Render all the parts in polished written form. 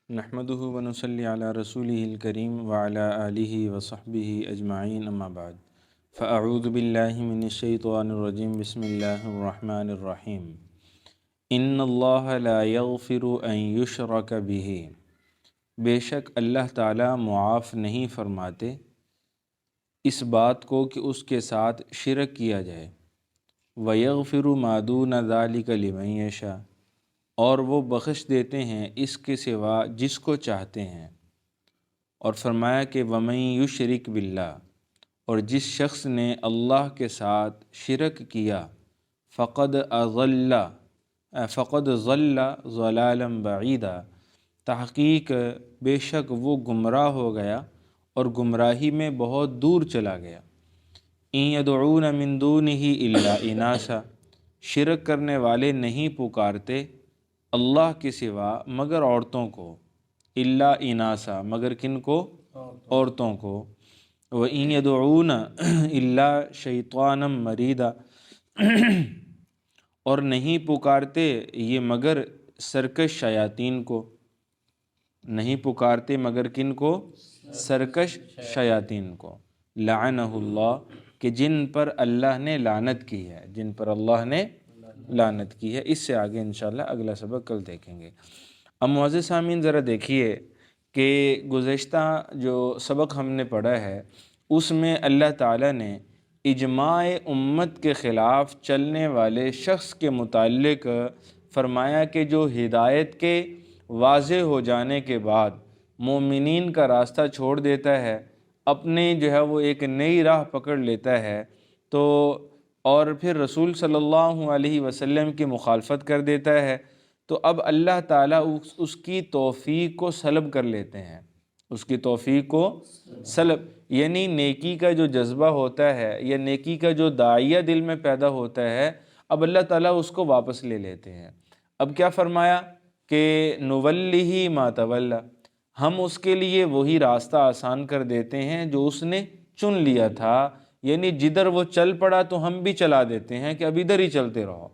نحمده ونصلي على رسوله الكريم وعلى آله وصحبه أجمعين أما بعد فأعوذ بالله من الشيطان الرجيم بسم الله الرحمن الرحيم إن الله لا يغفر أن يشرك به بے شک اللہ تعالیٰ معاف نہیں فرماتے اس بات کو کہ اس کے ساتھ شرک کیا جائے وَيَغْفِرُ مَا دُونَ ذَلِكَ لِمَن يَشَاءُ اور وہ بخش دیتے ہیں اس کے سوا جس کو چاہتے ہیں۔ اور فرمایا کہ وَمَن يُشْرِكْ بِاللَّهِ اور جس شخص نے اللہ کے ساتھ شرک کیا فقد ضل ضلالا بعیدا تحقیق بے شک وہ گمراہ ہو گیا اور گمراہی میں بہت دور چلا گیا۔ ان يدعون من دونه الا اناسا شرک کرنے والے نہیں پکارتے اللہ کے سوا مگر عورتوں کو، الا اناسا مگر کن کو؟ عورتوں کو۔ وَإِن يَدْعُونَ إِلَّا شَيْطَانًا مَرِيدًا اور نہیں پکارتے یہ مگر سرکش شیاطین کو، نہیں پکارتے مگر کن کو؟ سرکش شیاطین کو۔ لعنہ اللہ کہ جن پر اللہ نے لعنت کی ہے، جن پر اللہ نے لعنت کی ہے۔ اس سے آگے انشاءاللہ اگلا سبق کل دیکھیں گے۔ اب معزز سامعین ذرا دیکھیے کہ گزشتہ جو سبق ہم نے پڑھا ہے اس میں اللہ تعالیٰ نے اجماع امت کے خلاف چلنے والے شخص کے متعلق فرمایا کہ جو ہدایت کے واضح ہو جانے کے بعد مومنین کا راستہ چھوڑ دیتا ہے، اپنے جو ہے وہ ایک نئی راہ پکڑ لیتا ہے تو اور پھر رسول صلی اللہ علیہ وسلم کی مخالفت کر دیتا ہے، تو اب اللہ تعالیٰ اس کی توفیق کو سلب کر لیتے ہیں، اس کی توفیق کو سلب، یعنی نیکی کا جو جذبہ ہوتا ہے یا نیکی کا جو داعیہ دل میں پیدا ہوتا ہے، اب اللہ تعالیٰ اس کو واپس لے لیتے ہیں۔ اب کیا فرمایا کہ نولیہ ما تولی ہم اس کے لیے وہی راستہ آسان کر دیتے ہیں جو اس نے چن لیا تھا، یعنی جدھر وہ چل پڑا تو ہم بھی چلا دیتے ہیں کہ اب ادھر ہی چلتے رہو،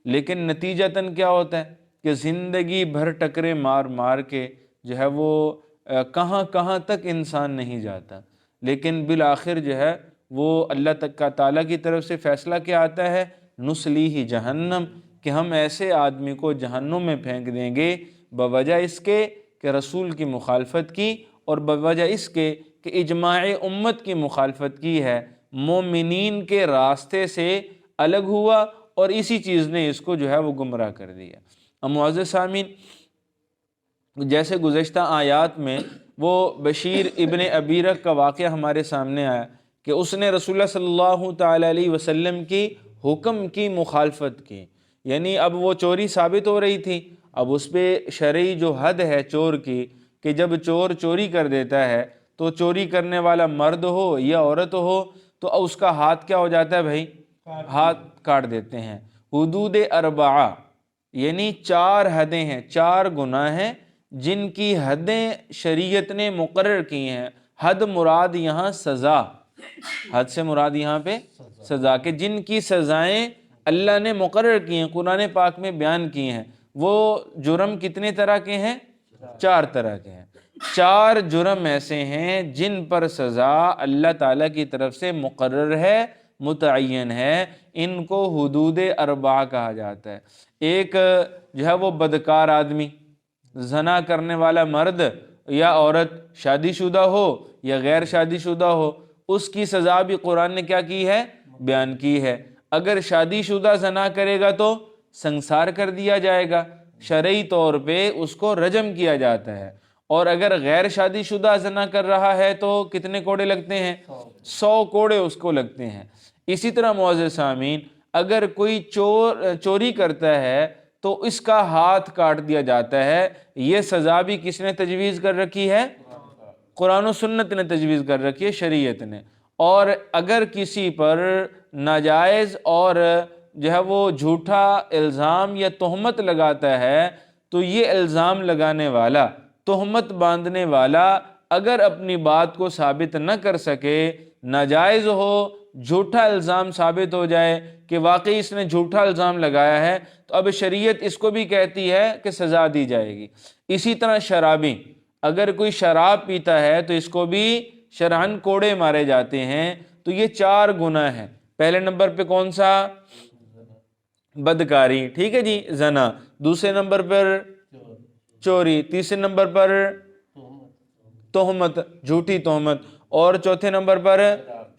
لیکن نتیجتاً کیا ہوتا ہے کہ زندگی بھر ٹکرے مار مار کے جو ہے وہ کہاں کہاں تک انسان نہیں جاتا، لیکن بالآخر جو ہے وہ اللہ تعالیٰ کی طرف سے فیصلہ کیا آتا ہے؟ نصلیہ جہنم کہ ہم ایسے آدمی کو جہنم میں پھینک دیں گے بوجہ اس کے کہ رسول کی مخالفت کی اور بوجہ اس کے کہ اجماع امت کی مخالفت کی ہے، مومنین کے راستے سے الگ ہوا اور اسی چیز نے اس کو جو ہے وہ گمراہ کر دیا۔ اب معزز سامعین جیسے گزشتہ آیات میں وہ بشیر ابن ابیرق کا واقعہ ہمارے سامنے آیا کہ اس نے رسول اللہ صلی اللہ تعالی علیہ وسلم کی حکم کی مخالفت کی، یعنی اب وہ چوری ثابت ہو رہی تھی، اب اس پہ شرعی جو حد ہے چور کی کہ جب چور چوری کر دیتا ہے تو چوری کرنے والا مرد ہو یا عورت ہو تو اس کا ہاتھ کیا ہو جاتا ہے بھائی؟ ہاتھ کاٹ دیتے ہیں۔ حدود اربعہ یعنی 4 حدیں ہیں، 4 گناہ ہیں جن کی حدیں شریعت نے مقرر کی ہیں۔ حد مراد یہاں سزا، حد سے مراد یہاں پہ سزا، کہ جن کی سزائیں اللہ نے مقرر کی ہیں، قرآن پاک میں بیان کی ہیں۔ وہ جرم کتنے طرح کے ہیں؟ 4 طرح کے ہیں۔ 4 جرم ایسے ہیں جن پر سزا اللہ تعالیٰ کی طرف سے مقرر ہے، متعین ہے، ان کو حدود اربعہ کہا جاتا ہے۔ ایک جو ہے وہ بدکار آدمی، زنا کرنے والا مرد یا عورت، شادی شدہ ہو یا غیر شادی شدہ ہو، اس کی سزا بھی قرآن نے کیا کی ہے؟ بیان کی ہے۔ اگر شادی شدہ زنا کرے گا تو سنسار کر دیا جائے گا، شرعی طور پہ اس کو رجم کیا جاتا ہے، اور اگر غیر شادی شدہ زنا کر رہا ہے تو کتنے کوڑے لگتے ہیں؟ 100 کوڑے اس کو لگتے ہیں۔ اسی طرح معزز سامعین اگر کوئی چوری کرتا ہے تو اس کا ہاتھ کاٹ دیا جاتا ہے۔ یہ سزا بھی کس نے تجویز کر رکھی ہے؟ قرآن و سنت نے تجویز کر رکھی ہے، شریعت نے۔ اور اگر کسی پر ناجائز اور جو ہے وہ جھوٹا الزام یا تہمت لگاتا ہے تو یہ الزام لگانے والا، تہمت باندھنے والا اگر اپنی بات کو ثابت نہ کر سکے، ناجائز ہو، جھوٹا الزام ثابت ہو جائے کہ واقعی اس نے جھوٹا الزام لگایا ہے، تو اب شریعت اس کو بھی کہتی ہے کہ سزا دی جائے گی۔ اسی طرح شرابی، اگر کوئی شراب پیتا ہے تو اس کو بھی شرعاً کوڑے مارے جاتے ہیں۔ تو یہ 4 گناہ ہیں۔ پہلے نمبر پہ کون سا؟ بدکاری، ٹھیک ہے جی، زنا، دوسرے نمبر پر چوری، تیسرے نمبر پر تہمت، جھوٹی تہمت، اور چوتھے نمبر پر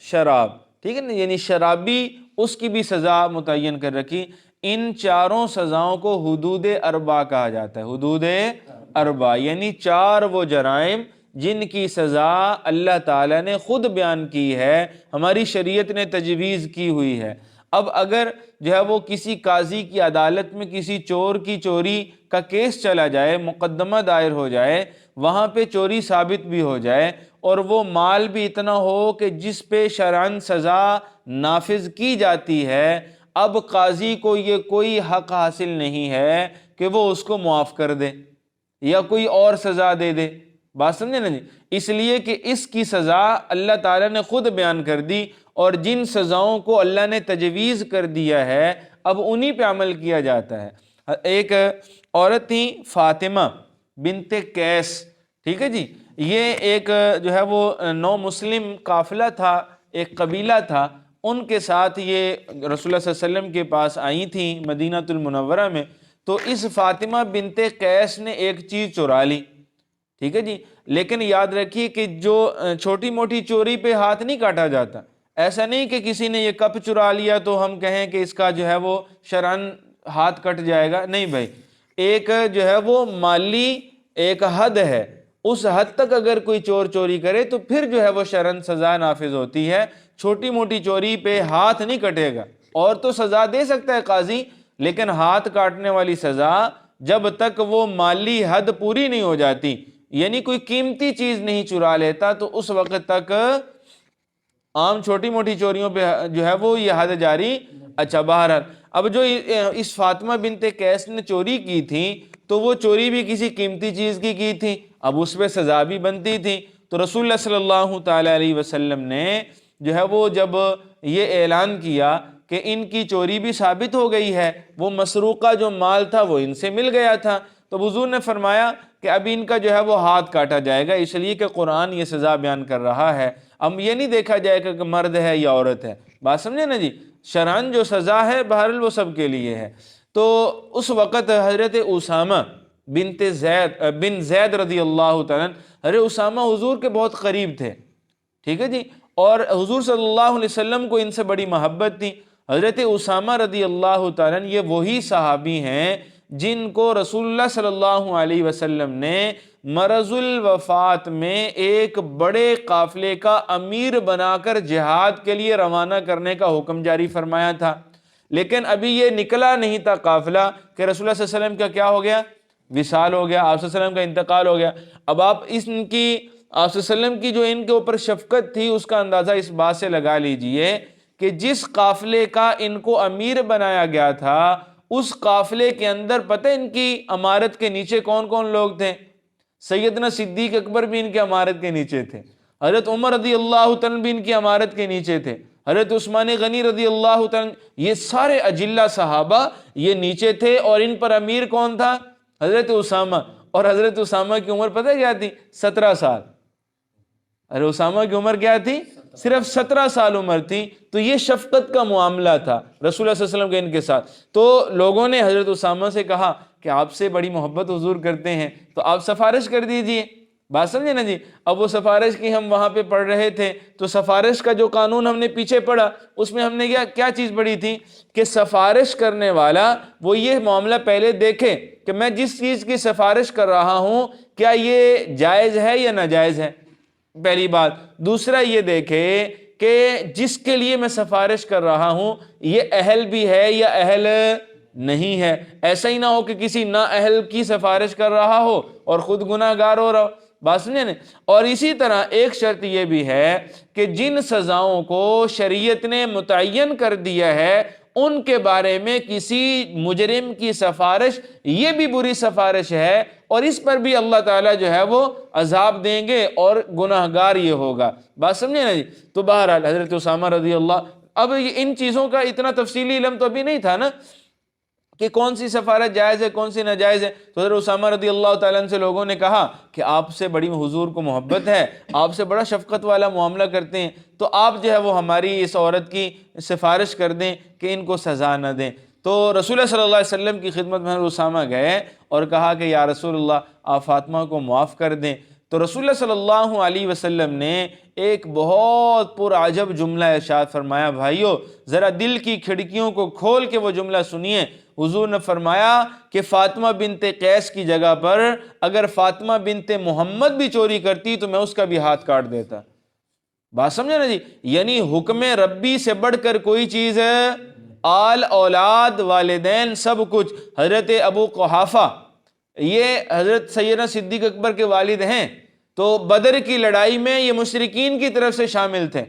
شراب، ٹھیک ہے نا، یعنی شرابی، اس کی بھی سزا متعین کر رکھی۔ ان 4 سزاؤں کو حدود اربع کہا جاتا ہے، حدود اربع، یعنی 4 وہ جرائم جن کی سزا اللہ تعالیٰ نے خود بیان کی ہے، ہماری شریعت نے تجویز کی ہوئی ہے۔ اب اگر جو ہے وہ کسی قاضی کی عدالت میں کسی چور کی چوری کا کیس چلا جائے، مقدمہ دائر ہو جائے، وہاں پہ چوری ثابت بھی ہو جائے، اور وہ مال بھی اتنا ہو کہ جس پہ شرعاً سزا نافذ کی جاتی ہے، اب قاضی کو یہ کوئی حق حاصل نہیں ہے کہ وہ اس کو معاف کر دے یا کوئی اور سزا دے دے۔ بات سمجھے نا جی؟ اس لیے کہ اس کی سزا اللہ تعالیٰ نے خود بیان کر دی، اور جن سزاؤں کو اللہ نے تجویز کر دیا ہے اب انہی پہ عمل کیا جاتا ہے۔ ایک عورت تھی فاطمہ بنت قیس، ٹھیک ہے جی، یہ ایک جو ہے وہ نو مسلم قافلہ تھا، ایک قبیلہ تھا، ان کے ساتھ یہ رسول اللہ صلی اللہ علیہ وسلم کے پاس آئی تھیں مدینہ المنورہ میں۔ تو اس فاطمہ بنت قیس نے ایک چیز چرا لی، ٹھیک ہے جی، لیکن یاد رکھیے کہ جو چھوٹی موٹی چوری پہ ہاتھ نہیں کاٹا جاتا۔ ایسا نہیں کہ کسی نے یہ کپ چرا لیا تو ہم کہیں کہ اس کا جو ہے وہ شرعاً ہاتھ کٹ جائے گا، نہیں بھائی، ایک جو ہے وہ مالی ایک حد ہے، اس حد تک اگر کوئی چور چوری کرے تو پھر جو ہے وہ شرعاً سزا نافذ ہوتی ہے۔ چھوٹی موٹی چوری پہ ہاتھ نہیں کٹے گا، اور تو سزا دے سکتا ہے قاضی، لیکن ہاتھ کاٹنے والی سزا جب تک وہ مالی حد پوری نہیں ہو جاتی، یعنی کوئی قیمتی چیز نہیں چرا لیتا، تو اس وقت تک عام چھوٹی موٹی چوریوں پہ جو ہے وہ یہ حد جاری۔ اچھا، بہرحال اب جو اس فاطمہ بنت قیس نے چوری کی تھی تو وہ چوری بھی کسی قیمتی چیز کی تھی، اب اس پہ سزا بھی بنتی تھی۔ تو رسول اللہ صلی اللہ تعالی علیہ وسلم نے جو ہے وہ جب یہ اعلان کیا کہ ان کی چوری بھی ثابت ہو گئی ہے، وہ مسروقہ جو مال تھا وہ ان سے مل گیا تھا، تو حضور نے فرمایا کہ اب ان کا جو ہے وہ ہاتھ کاٹا جائے گا، اس لیے کہ قرآن یہ سزا بیان کر رہا ہے۔ اب یہ نہیں دیکھا جائے کہ مرد ہے یا عورت ہے، بات سمجھے نا جی، شرعاً جو سزا ہے بہرحال وہ سب کے لیے ہے۔ تو اس وقت حضرت اسامہ بن زید رضی اللہ تعالیٰ، حضرت اسامہ حضور کے بہت قریب تھے، ٹھیک ہے جی، اور حضور صلی اللہ علیہ وسلم کو ان سے بڑی محبت تھی۔ حضرت اسامہ رضی اللہ تعالیٰ یہ وہی صحابی ہیں جن کو رسول اللہ صلی اللہ علیہ وسلم نے مرض الوفات میں ایک بڑے قافلے کا امیر بنا کر جہاد کے لیے روانہ کرنے کا حکم جاری فرمایا تھا، لیکن ابھی یہ نکلا نہیں تھا قافلہ کہ رسول اللہ صلی اللہ علیہ وسلم کا کیا ہو گیا؟ وصال ہو گیا، آپ صلی اللہ علیہ وسلم کا انتقال ہو گیا۔ اب آپ ان کی آپ صلی اللہ علیہ وسلم کی جو ان کے اوپر شفقت تھی اس کا اندازہ اس بات سے لگا لیجئے کہ جس قافلے کا ان کو امیر بنایا گیا تھا اس قافلے کے اندر پتہ ان کی امارت کے نیچے کون کون لوگ تھے؟ سیدنا صدیق اکبر بھی ان کے امارت کے نیچے تھے، حضرت عمر رضی اللہ تعالیٰ بھی ان کی امارت کے نیچے تھے، حضرت عثمان غنی رضی اللہ تعالیٰ، یہ سارے اجلہ صحابہ یہ نیچے تھے، اور ان پر امیر کون تھا؟ حضرت اسامہ۔ اور حضرت اسامہ کی عمر پتہ کیا تھی؟ 17 سال۔ حضرت اسامہ کی عمر کیا تھی؟ صرف 17 سال عمر تھی۔ تو یہ شفقت کا معاملہ تھا رسول اللہ صلی اللہ علیہ وسلم کے ان کے ساتھ۔ تو لوگوں نے حضرت اسامہ سے کہا کہ آپ سے بڑی محبت حضور کرتے ہیں تو آپ سفارش کر دیجئے، بات سمجھے نا جی۔ اب وہ سفارش کی ہم وہاں پہ پڑھ رہے تھے تو سفارش کا جو قانون ہم نے پیچھے پڑھا اس میں ہم نے کیا چیز پڑھی تھی کہ سفارش کرنے والا وہ یہ معاملہ پہلے دیکھے کہ میں جس چیز کی سفارش کر رہا ہوں کیا یہ جائز ہے یا ناجائز ہے، پہلی بات۔ دوسرا یہ دیکھے کہ جس کے لیے میں سفارش کر رہا ہوں یہ اہل بھی ہے یا اہل نہیں ہے، ایسا ہی نہ ہو کہ کسی نااہل کی سفارش کر رہا ہو اور خود گناہ گار ہو رہا ہو، بات سمجھے نا۔ اور اسی طرح ایک شرط یہ بھی ہے کہ جن سزاؤں کو شریعت نے متعین کر دیا ہے ان کے بارے میں کسی مجرم کی سفارش یہ بھی بری سفارش ہے، اور اس پر بھی اللہ تعالیٰ جو ہے وہ عذاب دیں گے اور گناہگار یہ ہوگا، بات سمجھے نا جی۔ تو بہرحال حضرت اسامہ رضی اللہ، اب ان چیزوں کا اتنا تفصیلی علم تو ابھی نہیں تھا نا، کہ کون سی سفارت جائز ہے کون سی ناجائز ہے. تو حضرت اسامہ رضی اللہ تعالیٰ عنہ سے لوگوں نے کہا کہ آپ سے بڑی حضور کو محبت ہے، آپ سے بڑا شفقت والا معاملہ کرتے ہیں، تو آپ جو ہے وہ ہماری اس عورت کی سفارش کر دیں کہ ان کو سزا نہ دیں. تو رسول اللہ صلی اللہ علیہ وسلم کی خدمت میں حضرت اسامہ گئے اور کہا کہ یا رسول اللہ آپ فاطمہ کو معاف کر دیں. تو رسول اللہ صلی اللہ علیہ وسلم نے ایک بہت پرعجب جملہ ارشاد فرمایا. بھائیو ذرا دل کی کھڑکیوں کو کھول کے وہ جملہ سنیے. حضور نے فرمایا کہ فاطمہ بنت قیس کی جگہ پر اگر فاطمہ بنت محمد بھی چوری کرتی تو میں اس کا بھی ہاتھ کاٹ دیتا. بات سمجھے نا جی؟ یعنی حکم ربی سے بڑھ کر کوئی چیز ہے. آل اولاد والدین سب کچھ. حضرت ابو قحافہ یہ حضرت سیدنا صدیق اکبر کے والد ہیں، تو بدر کی لڑائی میں یہ مشرکین کی طرف سے شامل تھے.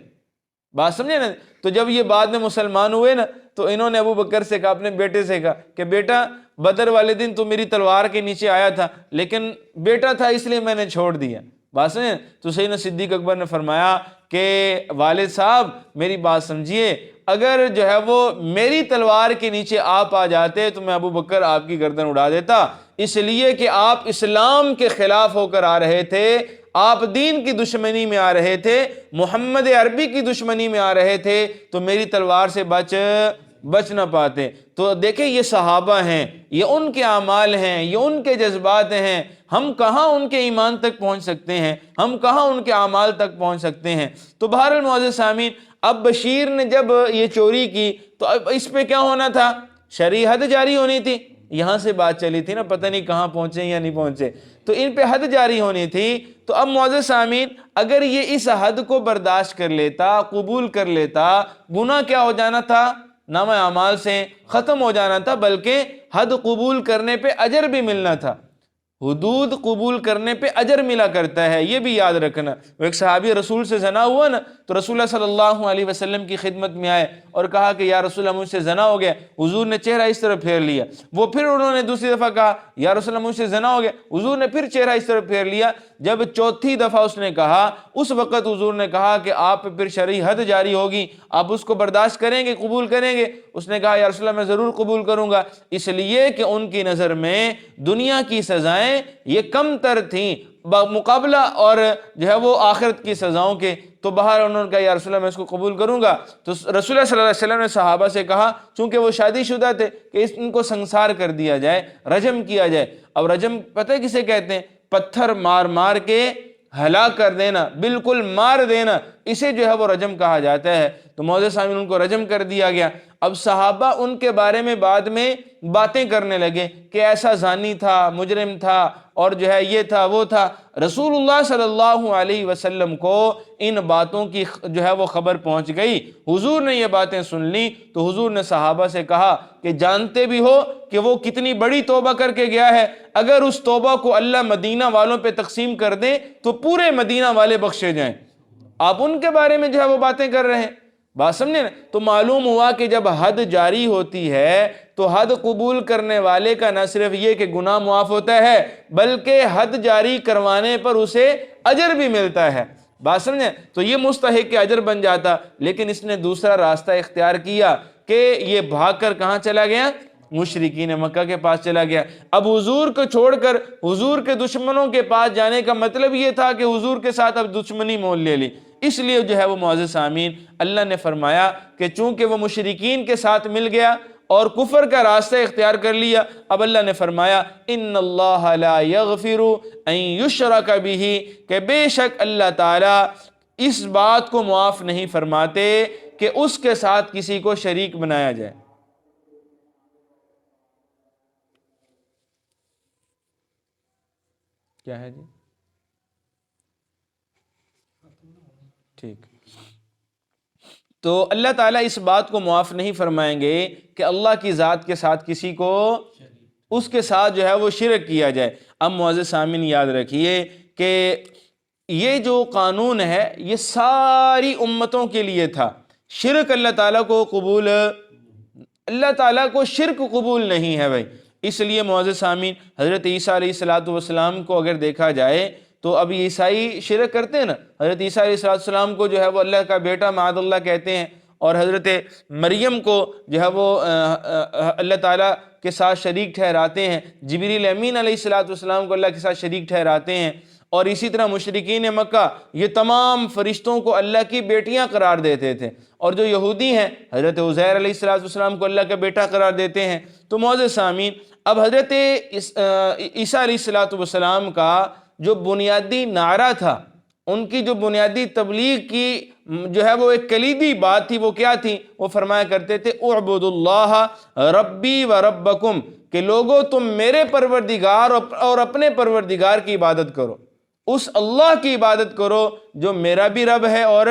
بات سمجھے نا؟ تو جب یہ بعد میں مسلمان ہوئے نا تو انہوں نے ابو بکر سے کہا، اپنے بیٹے سے کہا کہ بیٹا بدر والے دن تو میری تلوار کے نیچے آیا تھا، لیکن بیٹا تھا اس لیے میں نے چھوڑ دیا. بات سمجھے؟ تو سیدنا صدیق اکبر نے فرمایا کہ والد صاحب میری بات سمجھیے، اگر جو ہے وہ میری تلوار کے نیچے آپ آ جاتے تو میں ابو بکر آپ کی گردن اڑا دیتا، اس لیے کہ آپ اسلام کے خلاف ہو کر آ رہے تھے، آپ دین کی دشمنی میں آ رہے تھے، محمد عربی کی دشمنی میں آ رہے تھے، تو میری تلوار سے بچ نہ پاتے. تو دیکھیں یہ صحابہ ہیں، یہ ان کے اعمال ہیں، یہ ان کے جذبات ہیں. ہم کہاں ان کے ایمان تک پہنچ سکتے ہیں، ہم کہاں ان کے اعمال تک پہنچ سکتے ہیں. تو بہرحال معزز سامعین، اب بشیر نے جب یہ چوری کی تو اب اس پہ کیا ہونا تھا؟ شرعی حد جاری ہونی تھی. یہاں سے بات چلی تھی نا، پتہ نہیں کہاں پہنچے یا نہیں پہنچے، تو ان پہ حد جاری ہونی تھی. تو اب معزز سامعین، اگر یہ اس حد کو برداشت کر لیتا، قبول کر لیتا، گناہ کیا ہو جانا تھا؟ نامہ اعمال سے ختم ہو جانا تھا، بلکہ حد قبول کرنے پہ اجر بھی ملنا تھا. حدود قبول کرنے پہ اجر ملا کرتا ہے، یہ بھی یاد رکھنا. وہ ایک صحابی رسول سے زنا ہوا نا، تو رسول اللہ صلی اللہ علیہ وسلم کی خدمت میں آئے اور کہا کہ یا رسول اللہ مجھ سے زنا ہو گیا. حضور نے چہرہ اس طرف پھیر لیا. وہ پھر انہوں نے دوسری دفعہ کہا یا رسول اللہ مجھ سے زنا ہو گیا. حضور نے پھر چہرہ اس طرف پھیر لیا. جب چوتھی دفعہ اس نے کہا، اس وقت حضور نے کہا کہ آپ پھر شرعی حد جاری ہوگی، آپ اس کو برداشت کریں گے، قبول کریں گے؟ اس نے کہا یا رسول اللہ میں ضرور قبول کروں گا، اس لیے کہ ان کی نظر میں دنیا کی سزائیں یہ کم تر تھیں مقابلہ اور جو ہے وہ آخرت کی سزاؤں کے. تو باہر انہوں نے کہا یا رسول اللہ میں اس کو قبول کروں گا. تو رسول اللہ صلی اللہ علیہ وسلم نے صحابہ سے کہا، چونکہ وہ شادی شدہ تھے، کہ ان کو سنسار کر دیا جائے، رجم کیا جائے. اب رجم پتہ ہے کسے کہتے ہیں؟ پتھر مار مار کے ہلاک کر دینا، بالکل مار دینا، اسے جو ہے وہ رجم کہا جاتا ہے. تو معزز سامعین ان کو رجم کر دیا گیا. اب صحابہ ان کے بارے میں بعد میں باتیں کرنے لگے کہ ایسا زانی تھا، مجرم تھا، اور جو ہے یہ تھا وہ تھا. رسول اللہ صلی اللہ علیہ وسلم کو ان باتوں کی جو ہے وہ خبر پہنچ گئی. حضور نے یہ باتیں سن لی تو حضور نے صحابہ سے کہا کہ جانتے بھی ہو کہ وہ کتنی بڑی توبہ کر کے گیا ہے، اگر اس توبہ کو اللہ مدینہ والوں پہ تقسیم کر دیں تو پورے مدینہ والے بخشے جائیں. آپ ان کے بارے میں جو ہے وہ باتیں کر رہے ہیں. بات سمجھے نا؟ تو معلوم ہوا کہ جب حد جاری ہوتی ہے تو حد قبول کرنے والے کا نہ صرف یہ کہ گناہ معاف ہوتا ہے، بلکہ حد جاری کروانے پر اسے اجر بھی ملتا ہے. بات سمجھیں؟ تو یہ مستحق کے اجر بن جاتا. لیکن اس نے دوسرا راستہ اختیار کیا کہ یہ بھاگ کر کہاں چلا گیا؟ مشرکین مکہ کے پاس چلا گیا. اب حضور کو چھوڑ کر حضور کے دشمنوں کے پاس جانے کا مطلب یہ تھا کہ حضور کے ساتھ اب دشمنی مول لے لی. اس لیے جو ہے وہ معزز سامعین، اللہ نے فرمایا کہ چونکہ وہ مشرکین کے ساتھ مل گیا اور کفر کا راستہ اختیار کر لیا، اب اللہ نے فرمایا ان اللہ لا یغفر ان یشرک بہ، کہ بے شک اللہ تعالیٰ اس بات کو معاف نہیں فرماتے کہ اس کے ساتھ کسی کو شریک بنایا جائے. کیا ہے جی؟ ٹھیک. تو اللہ تعالیٰ اس بات کو معاف نہیں فرمائیں گے کہ اللہ کی ذات کے ساتھ کسی کو اس کے ساتھ جو ہے وہ شرک کیا جائے. اب معزز سامعین یاد رکھیے کہ یہ جو قانون ہے یہ ساری امتوں کے لیے تھا. شرک اللہ تعالیٰ کو قبول، اللہ تعالیٰ کو شرک قبول نہیں ہے بھائی. اس لیے معزز سامعین حضرت عیسیٰ علیہ السلام کو اگر دیکھا جائے تو اب عیسائی شرک کرتے ہیں نا. حضرت عیسیٰ علیہ السلام کو جو ہے وہ اللہ کا بیٹا معاذ اللہ کہتے ہیں، اور حضرت مریم کو جو ہے وہ اللہ تعالیٰ کے ساتھ شریک ٹھہراتے ہیں، جبریل امین علیہ السلام کو اللہ کے ساتھ شریک ٹھہراتے ہیں، اور اسی طرح مشرکین مکہ یہ تمام فرشتوں کو اللہ کی بیٹیاں قرار دیتے تھے، اور جو یہودی ہیں حضرت عزیر علیہ السلام کو اللہ کا بیٹا قرار دیتے ہیں۔ تو معزز سامعین، اب حضرت عیسیٰ علیہ السلام کا جو بنیادی نعرہ تھا، ان کی جو بنیادی تبلیغ کی جو ہے وہ ایک کلیدی بات تھی، وہ کیا تھی؟ وہ فرمایا کرتے تھے اعبدوا اللہ ربی و ربکم، کہ لوگو تم میرے پروردگار اور اپنے پروردگار کی عبادت کرو، اس اللہ کی عبادت کرو جو میرا بھی رب ہے اور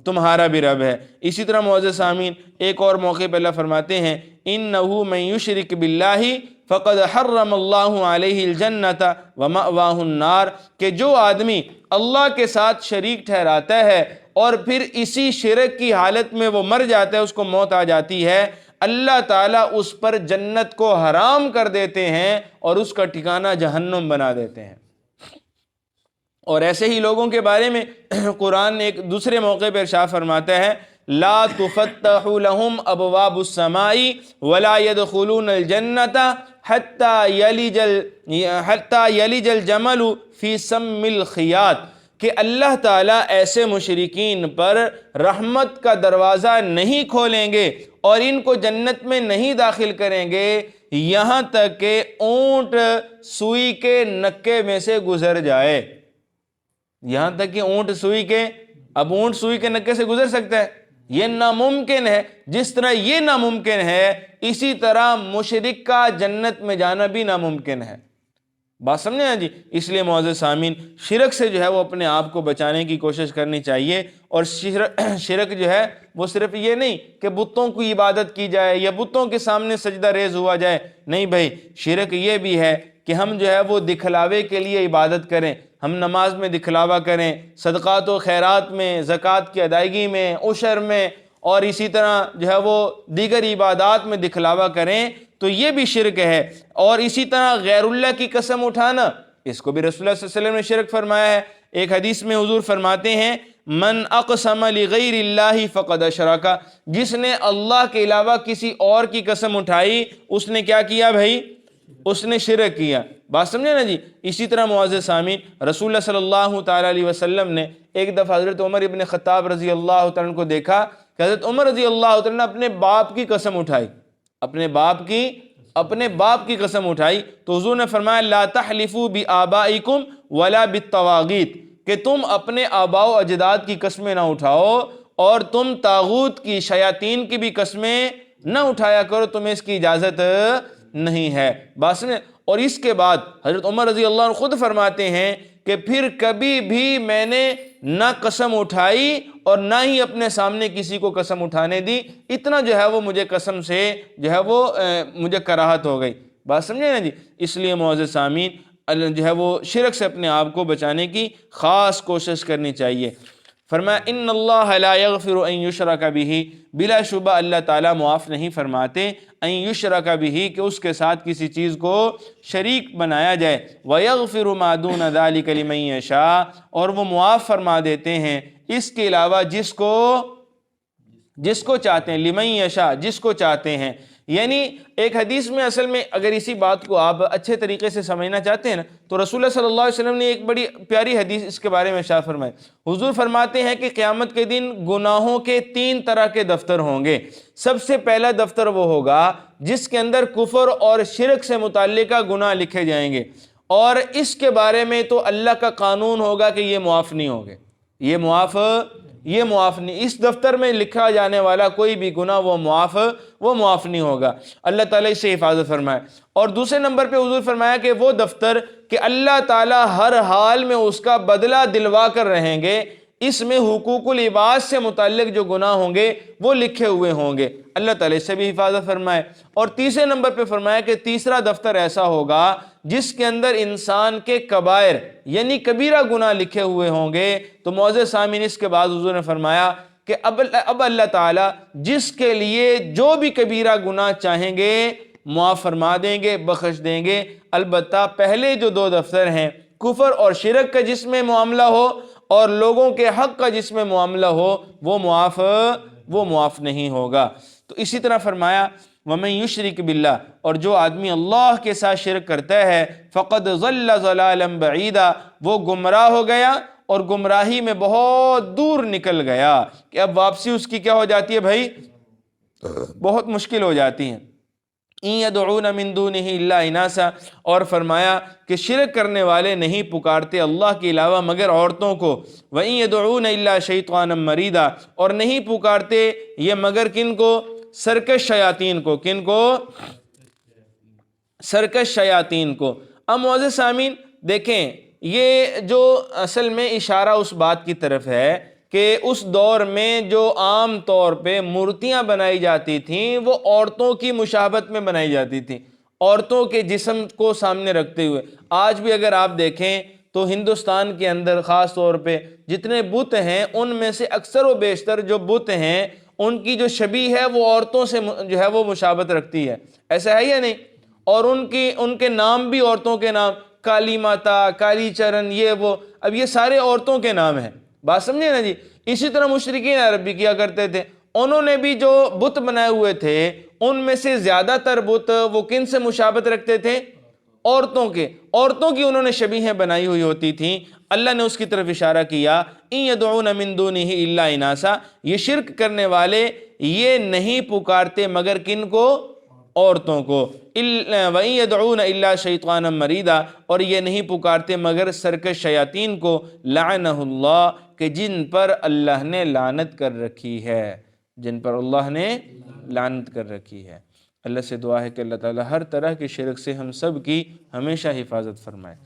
تمہارا بھی رب ہے۔ اسی طرح معزز سامعین، ایک اور موقع پہ اللہ فرماتے ہیں انہ من یشرک باللہ فقد حرم اللہ علیہ الجنۃ ومأواہ النار، کہ جو آدمی اللہ کے ساتھ شریک ٹھہراتا ہے اور پھر اسی شرک کی حالت میں وہ مر جاتا ہے، اس کو موت آ جاتی ہے، اللہ تعالیٰ اس پر جنت کو حرام کر دیتے ہیں اور اس کا ٹھکانہ جہنم بنا دیتے ہیں۔ اور ایسے ہی لوگوں کے بارے میں قرآن نے ایک دوسرے موقع پر ارشاد فرماتا ہے لا تفتح لهم ابواب السماء ولا يدخلون الجنۃ حتى يلج الجمل في سم الخياط، کہ اللہ تعالیٰ ایسے مشرکین پر رحمت کا دروازہ نہیں کھولیں گے اور ان کو جنت میں نہیں داخل کریں گے یہاں تک کہ اونٹ سوئی کے نکے میں سے گزر جائے۔ یہاں تک کہ اونٹ سوئی کے، اب اونٹ سوئی کے نکے سے گزر سکتا ہے؟ یہ ناممکن ہے۔ جس طرح یہ ناممکن ہے، اسی طرح مشرک کا جنت میں جانا بھی ناممکن ہے۔ بات سمجھے نا جی؟ اس لیے معزز سامعین، شرک سے جو ہے وہ اپنے آپ کو بچانے کی کوشش کرنی چاہیے، اور شرک جو ہے وہ صرف یہ نہیں کہ بتوں کی عبادت کی جائے یا بتوں کے سامنے سجدہ ریز ہوا جائے، نہیں بھائی، شرک یہ بھی ہے کہ ہم جو ہے وہ دکھلاوے کے لیے عبادت کریں، ہم نماز میں دکھلاوا کریں، صدقات و خیرات میں، زکوٰۃ کی ادائیگی میں، عشر میں، اور اسی طرح جو ہے وہ دیگر عبادات میں دکھلاوا کریں، تو یہ بھی شرک ہے۔ اور اسی طرح غیر اللہ کی قسم اٹھانا، اس کو بھی رسول اللہ صلی اللہ علیہ وسلم نے شرک فرمایا ہے۔ ایک حدیث میں حضور فرماتے ہیں من اقسم لغیر اللہ فقد اشرک، جس نے اللہ کے علاوہ کسی اور کی قسم اٹھائی، اس نے کیا کیا بھائی؟ اس نے شرک کیا۔ بات سمجھے نا جی؟ اسی طرح معزز سامعین، رسول اللہ صلی اللہ تعالیٰ علیہ وسلم نے ایک دفعہ حضرت عمر ابن خطاب رضی اللہ تعالیٰ عنہ کو دیکھا کہ حضرت عمر رضی اللہ تعالیٰ نے اپنے باپ کی قسم اٹھائی، اپنے باپ کی قسم اٹھائی، تو حضور نے فرمایا لا تحلفوا بآبائکم ولا بالطواغیت، کہ تم اپنے آباء و اجداد کی قسمیں نہ اٹھاؤ اور تم طاغوت کی، شیاطین کی بھی قسمیں نہ اٹھایا کرو، تمہیں اس کی اجازت نہیں ہے۔ بات سمجھے؟ اور اس کے بعد حضرت عمر رضی اللہ عنہ خود فرماتے ہیں کہ پھر کبھی بھی میں نے نہ قسم اٹھائی اور نہ ہی اپنے سامنے کسی کو قسم اٹھانے دی، اتنا جو ہے وہ مجھے قسم سے جو ہے وہ مجھے کراہت ہو گئی۔ بات سمجھے نا جی؟ اس لیے معزز سامعین، جو ہے وہ شرک سے اپنے آپ کو بچانے کی خاص کوشش کرنی چاہیے۔ فرمایا ان اللہ لا یغفر ان یشرک بہ، بلا شبہ اللہ تعالیٰ معاف نہیں فرماتے ان یشرک بہ، کہ اس کے ساتھ کسی چیز کو شریک بنایا جائے، ویغفر ما دون ذلک لمن یشاء، اور وہ معاف فرما دیتے ہیں اس کے علاوہ جس کو چاہتے ہیں، لمن یشاء، جس کو چاہتے ہیں۔ یعنی ایک حدیث میں اصل میں اگر اسی بات کو آپ اچھے طریقے سے سمجھنا چاہتے ہیں نا، تو رسول اللہ صلی اللہ علیہ وسلم نے ایک بڑی پیاری حدیث اس کے بارے میں ارشاد فرمائی۔ حضور فرماتے ہیں کہ قیامت کے دن گناہوں کے 3 طرح کے دفتر ہوں گے۔ سب سے پہلا دفتر وہ ہوگا جس کے اندر کفر اور شرک سے متعلقہ گناہ لکھے جائیں گے، اور اس کے بارے میں تو اللہ کا قانون ہوگا کہ یہ معاف نہیں ہوں گے، یہ معاف نہیں، اس دفتر میں لکھا جانے والا کوئی بھی گناہ وہ معاف نہیں ہوگا۔ اللہ تعالیٰ اس سے حفاظت فرمائے۔ اور دوسرے نمبر پہ حضور فرمایا کہ وہ دفتر کہ اللہ تعالیٰ ہر حال میں اس کا بدلہ دلوا کر رہیں گے، اس میں حقوق العباد سے متعلق جو گناہ ہوں گے وہ لکھے ہوئے ہوں گے، اللہ تعالیٰ اس سے بھی حفاظت فرمائے۔ اور تیسرے نمبر پہ فرمایا کہ تیسرا دفتر ایسا ہوگا جس کے اندر انسان کے کبائر یعنی کبیرہ گناہ لکھے ہوئے ہوں گے۔ تو معزز سامعین، اس کے بعد حضور نے فرمایا کہ اب اللہ تعالیٰ جس کے لیے جو بھی کبیرہ گناہ چاہیں گے معاف فرما دیں گے، بخش دیں گے، البتہ پہلے جو 2 دفتر ہیں، کفر اور شرک کا جس میں معاملہ ہو اور لوگوں کے حق کا جس میں معاملہ ہو، وہ معاف وہ معاف نہیں ہوگا۔ تو اسی طرح فرمایا وَمَن يُشْرِكْ بِاللَّهِ، اور جو آدمی اللہ کے ساتھ شرک کرتا ہے فَقَدْ ضَلَّ ضَلَالًا بَعِيدًا، وہ گمراہ ہو گیا اور گمراہی میں بہت دور نکل گیا کہ اب واپسی اس کی کیا ہو جاتی ہے بھائی؟ بہت مشکل ہو جاتی ہے۔ إِن يَدْعُونَ مِن دُونِهِ إِلَّا إِنَاثًا، اور فرمایا کہ شرک کرنے والے نہیں پکارتے اللہ کے علاوہ مگر عورتوں کو۔ وَإِن يَدْعُونَ إِلَّا شَيْطَانًا مَرِيدًا، اور نہیں پکارتے یہ مگر کن کو؟ سرکش شیاطین کو۔ کن کو؟ سرکش شیاطین کو۔ اب معزز سامعین دیکھیں، یہ جو اصل میں اشارہ اس بات کی طرف ہے کہ اس دور میں جو عام طور پہ مورتیاں بنائی جاتی تھیں وہ عورتوں کی مشابہت میں بنائی جاتی تھیں، عورتوں کے جسم کو سامنے رکھتے ہوئے۔ آج بھی اگر آپ دیکھیں تو ہندوستان کے اندر خاص طور پہ جتنے بت ہیں ان میں سے اکثر و بیشتر جو بت ہیں ان کی جو شبیہ ہے وہ عورتوں سے جو ہے وہ مشابہت رکھتی ہے، ایسا ہے یا نہیں؟ اور ان کے نام بھی عورتوں کے نام، کالی ماتا، کالی چرن، یہ وہ، اب یہ سارے عورتوں کے نام ہیں، بات سمجھے نا جی۔ اسی طرح مشرکین عرب بھی کیا کرتے تھے، انہوں نے بھی جو بت بنائے ہوئے تھے ان میں سے زیادہ تر بت وہ کن سے مشابہت رکھتے تھے؟ عورتوں کی انہوں نے شبیہیں بنائی ہوئی ہوتی تھیں۔ اللہ نے اس کی طرف اشارہ کیا إِن يَدْعُونَ مِن دُونِهِ إِلَّا إِنَاثًا، یہ شرک کرنے والے یہ نہیں پکارتے مگر کن کو؟ عورتوں کو۔ وَإِن يَدْعُونَ إِلَّا شَيْطَانًا مَرِيدًا، اور یہ نہیں پکارتے مگر سرکش شیاطین کو، لعنہ اللہ، کہ جن پر اللہ نے لعنت کر رکھی ہے، جن پر اللہ نے لعنت کر رکھی ہے۔ اللہ سے دعا ہے کہ اللہ تعالی ہر طرح کے شرک سے ہم سب کی ہمیشہ حفاظت فرمائے۔